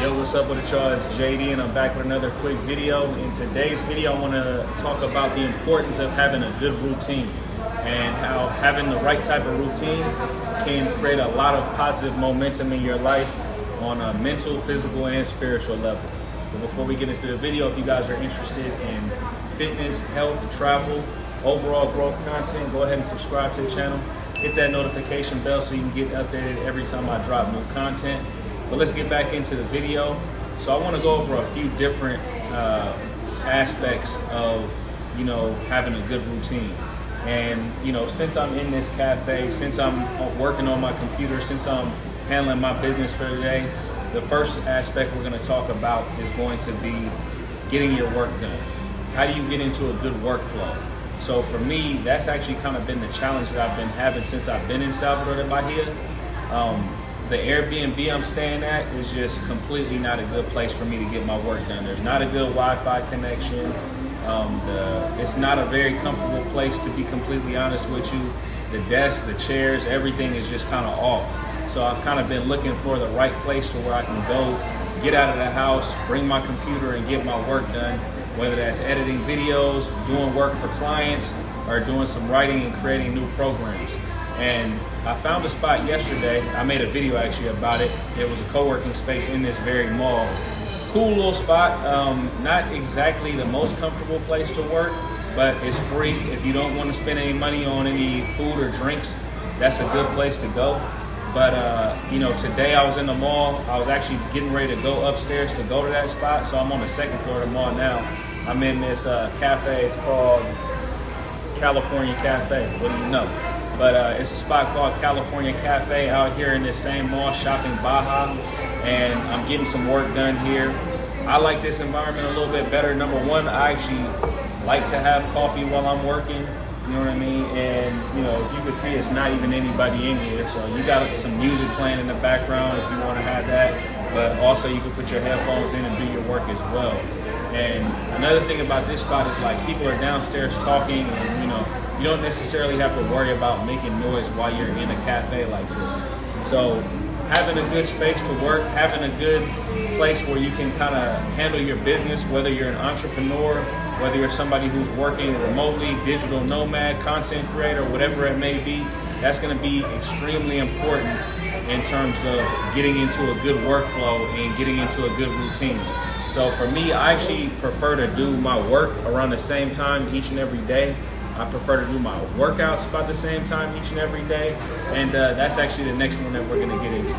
Yo, what's up with it, y'all? It's JD and I'm back with another quick video. In today's video, I want to talk about the importance of having a good routine and how having the right type of routine can create a lot of positive momentum in your life on a mental, physical, and spiritual level. But before we get into the video, if you guys are interested in fitness, health, travel, overall growth content, go ahead and subscribe to the channel. Hit that notification bell so you can get updated every time I drop new content. But let's get back into the video. So I want to go over a few different aspects of, having a good routine. And, since I'm in this cafe, since I'm working on my computer, since I'm handling my business for the day, the first aspect we're going to talk about is going to be getting your work done. How do you get into a good workflow? So for me, that's actually kind of been the challenge that I've been having since I've been in Salvador de Bahia. The Airbnb I'm staying at is just completely not a good place for me to get my work done. There's not a good Wi-Fi connection. It's not a very comfortable place, to be completely honest with you. The desks, the chairs, everything is just kind of off. So I've kind of been looking for the right place to where I can go, get out of the house, bring my computer and get my work done, whether that's editing videos, doing work for clients, or doing some writing and creating new programs. And I found a spot yesterday. I made a video actually about it. It was a co-working space in this very mall. Cool little spot. Not exactly the most comfortable place to work, but it's free. If you don't want to spend any money on any food or drinks, that's a good place to go. But today I was in the mall. I was actually getting ready to go upstairs to go to that spot. So I'm on the second floor of the mall now. I'm in this cafe. It's called California Cafe. What do you know? But it's a spot called California Cafe out here in this same mall, Shopping Baja, and I'm getting some work done here. I like this environment a little bit better. Number one, I actually like to have coffee while I'm working, you know what I mean? And, you can see it's not even anybody in here, so you got some music playing in the background if you want to have that, but also you can put your headphones in and do your work as well. And another thing about this spot is like people are downstairs talking and, you don't necessarily have to worry about making noise while you're in a cafe like this. So having a good space to work, having a good place where you can kind of handle your business, whether you're an entrepreneur, whether you're somebody who's working remotely, digital nomad, content creator, whatever it may be, that's going to be extremely important in terms of getting into a good workflow and getting into a good routine. So for me, I actually prefer to do my work around the same time each and every day. I prefer to do my workouts about the same time each and every day. And that's actually the next one that we're gonna get into.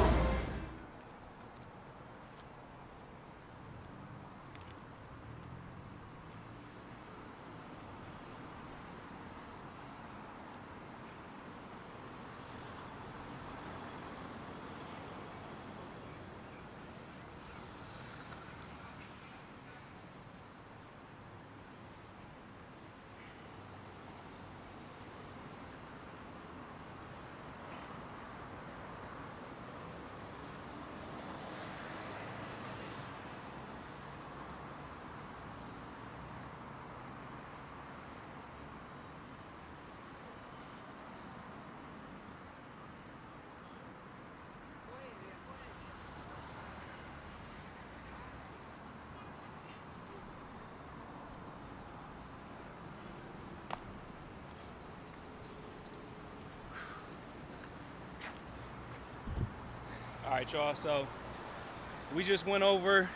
All right, y'all, so we just went over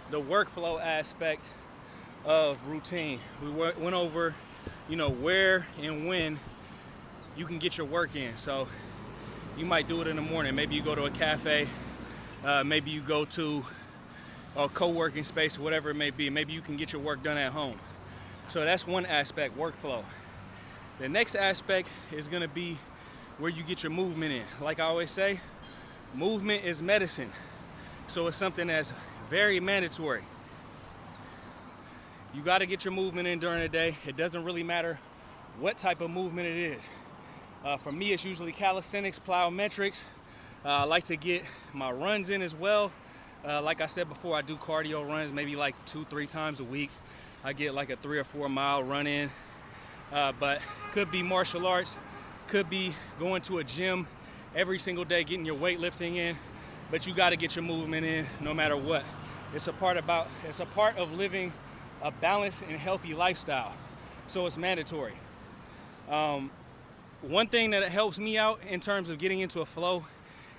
the workflow aspect of routine. We went over, where and when you can get your work in. So you might do it in the morning. Maybe you go to a cafe, maybe you go to a co-working space, whatever it may be. Maybe you can get your work done at home. So that's one aspect, workflow. The next aspect is gonna be where you get your movement in. Like I always say, movement is medicine. So it's something that's very mandatory. You got to get your movement in during the day. It doesn't really matter what type of movement it is. For me, it's usually calisthenics, plyometrics. I like to get my runs in as well. Like I said before, I do cardio runs maybe like 2-3 times a week. I get like a 3 or 4 mile run in. But could be martial arts, could be going to a gym every single day, getting your weightlifting in. but you got to get your movement in no matter what. It's a part of living a balanced and healthy lifestyle, so it's mandatory. One thing that helps me out in terms of getting into a flow,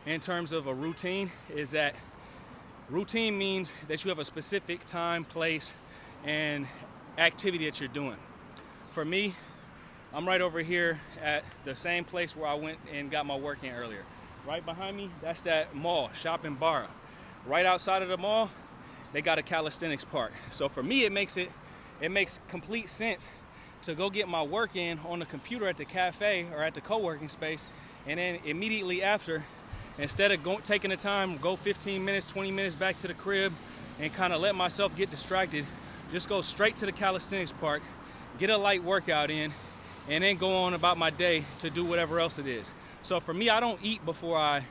in terms of a routine, is that routine means that you have a specific time, place, and activity that you're doing. For me, I'm right over here at the same place where I went and got my work in earlier. Right behind me, that's that mall, Shopping Bar. Right outside of the mall, they got a calisthenics park. So for me, it makes complete sense to go get my work in on the computer at the cafe or at the co-working space, and then immediately after, instead of taking the time, go 15 minutes, 20 minutes back to the crib and kind of let myself get distracted, just go straight to the calisthenics park, get a light workout in, and then go on about my day to do whatever else it is. So for me, I don't eat before I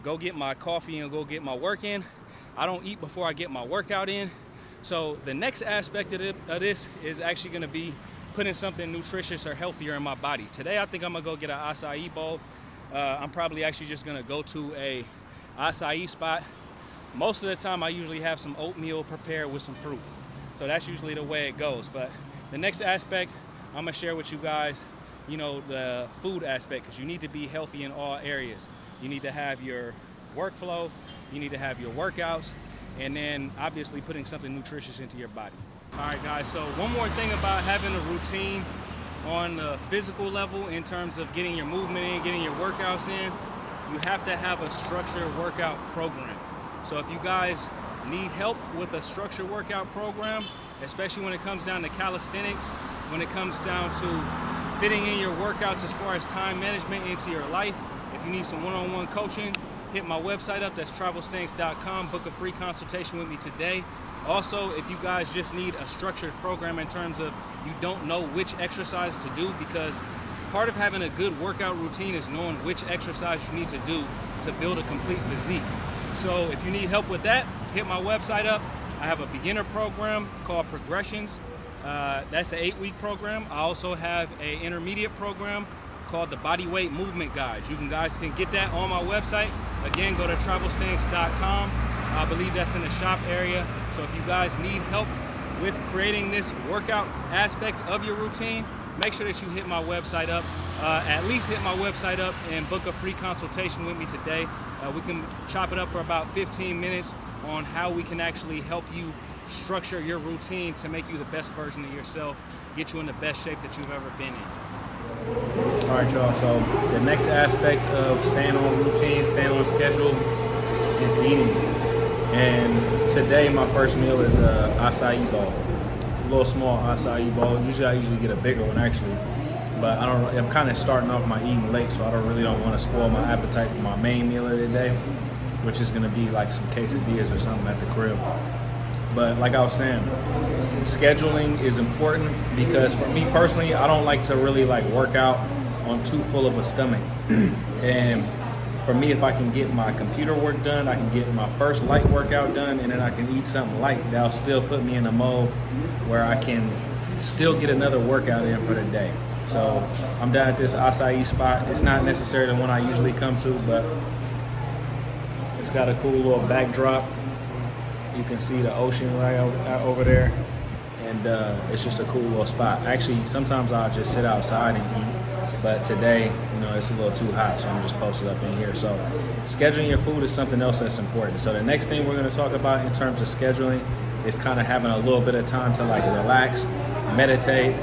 go get my coffee and go get my work in. I don't eat before I get my workout in. So the next aspect of this is actually gonna be putting something nutritious or healthier in my body. Today, I think I'm gonna go get an acai bowl. I'm probably actually just gonna go to a acai spot. Most of the time, I usually have some oatmeal prepared with some fruit. So that's usually the way it goes. But the next aspect, I'm gonna share with you guys, the food aspect, because you need to be healthy in all areas. You need to have your workflow, you need to have your workouts, and then obviously putting something nutritious into your body. All right, guys, so one more thing about having a routine on the physical level in terms of getting your movement in, getting your workouts in, you have to have a structured workout program. So if you guys need help with a structured workout program, especially when it comes down to calisthenics, when it comes down to fitting in your workouts as far as time management into your life, if you need some one-on-one coaching, hit my website up, that's travelsthenix.com. Book a free consultation with me today. Also, if you guys just need a structured program in terms of you don't know which exercise to do, because part of having a good workout routine is knowing which exercise you need to do to build a complete physique. So if you need help with that, hit my website up. I have a beginner program called Progressions. That's an 8-week program. I also have an intermediate program called the Bodyweight Movement Guide. You guys can get that on my website. Again, go to travelsthenix.com. I believe that's in the shop area. So if you guys need help with creating this workout aspect of your routine, make sure that you hit my website up. At least hit my website up and book a free consultation with me today. We can chop it up for about 15 minutes on how we can actually help you structure your routine to make you the best version of yourself, get you in the best shape that you've ever been in. All right, y'all, so the next aspect of staying on routine, staying on schedule is eating. And today my first meal is a acai bowl. It's a little small acai bowl. I usually get a bigger one actually, but I'm kind of starting off my eating late, so I don't want to spoil my appetite for my main meal of the day, which is gonna be like some quesadillas or something at the crib. But like I was saying, scheduling is important because for me personally, I don't like to really work out on too full of a stomach. And for me, if I can get my computer work done, I can get my first light workout done, and then I can eat something light, that'll still put me in a mode where I can still get another workout in for the day. So I'm down at this acai spot. It's not necessarily the one I usually come to, but it's got a cool little backdrop. You can see the ocean right over there, and it's just a cool little spot. Actually, sometimes I'll just sit outside and eat, but today, it's a little too hot, so I'm just posted up in here. So scheduling your food is something else that's important. So the next thing we're going to talk about in terms of scheduling is kind of having a little bit of time to relax, meditate.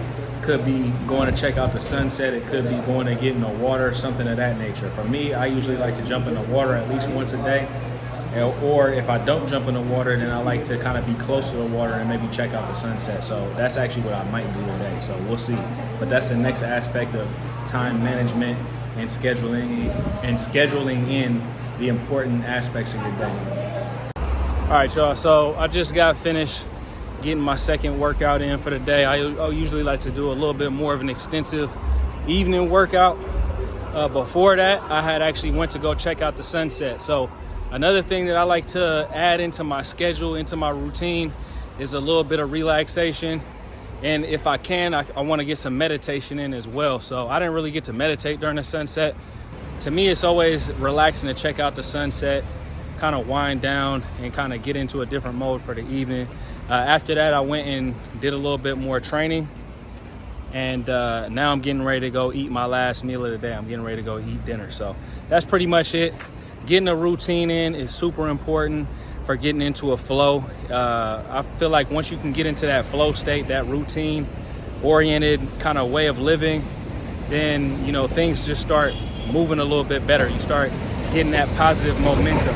Could be going to check out the sunset. It could be going to get in the water, something of that nature. For me, I usually like to jump in the water at least once a day. Or if I don't jump in the water, then I like to kind of be close to the water and maybe check out the sunset. So that's actually what I might do today. So we'll see. But that's the next aspect of time management and scheduling in the important aspects of your day. All right, y'all. So I just got finished getting my second workout in for the day. I usually like to do a little bit more of an extensive evening workout. Before that, I had actually went to go check out the sunset. So another thing that I like to add into my schedule, into my routine, is a little bit of relaxation. And if I can, I want to get some meditation in as well. So I didn't really get to meditate during the sunset. To me, it's always relaxing to check out the sunset kind of wind down and kind of get into a different mode for the evening. After that, I went and did a little bit more training, and now I'm getting ready to go eat my last meal of the day. I'm getting ready to go eat dinner. So that's pretty much it. Getting a routine in is super important for getting into a flow. I feel like once you can get into that flow state, that routine oriented kind of way of living, then, you know, things just start moving a little bit better. You start getting that positive momentum.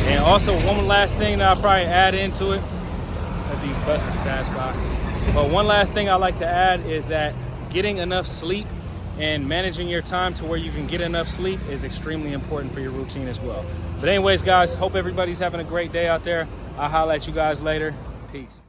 And also, one last thing that I'll probably add into it, as these buses pass by, but one last thing I like to add is that getting enough sleep and managing your time to where you can get enough sleep is extremely important for your routine as well. But anyways, guys, hope everybody's having a great day out there. I'll holler at you guys later. Peace.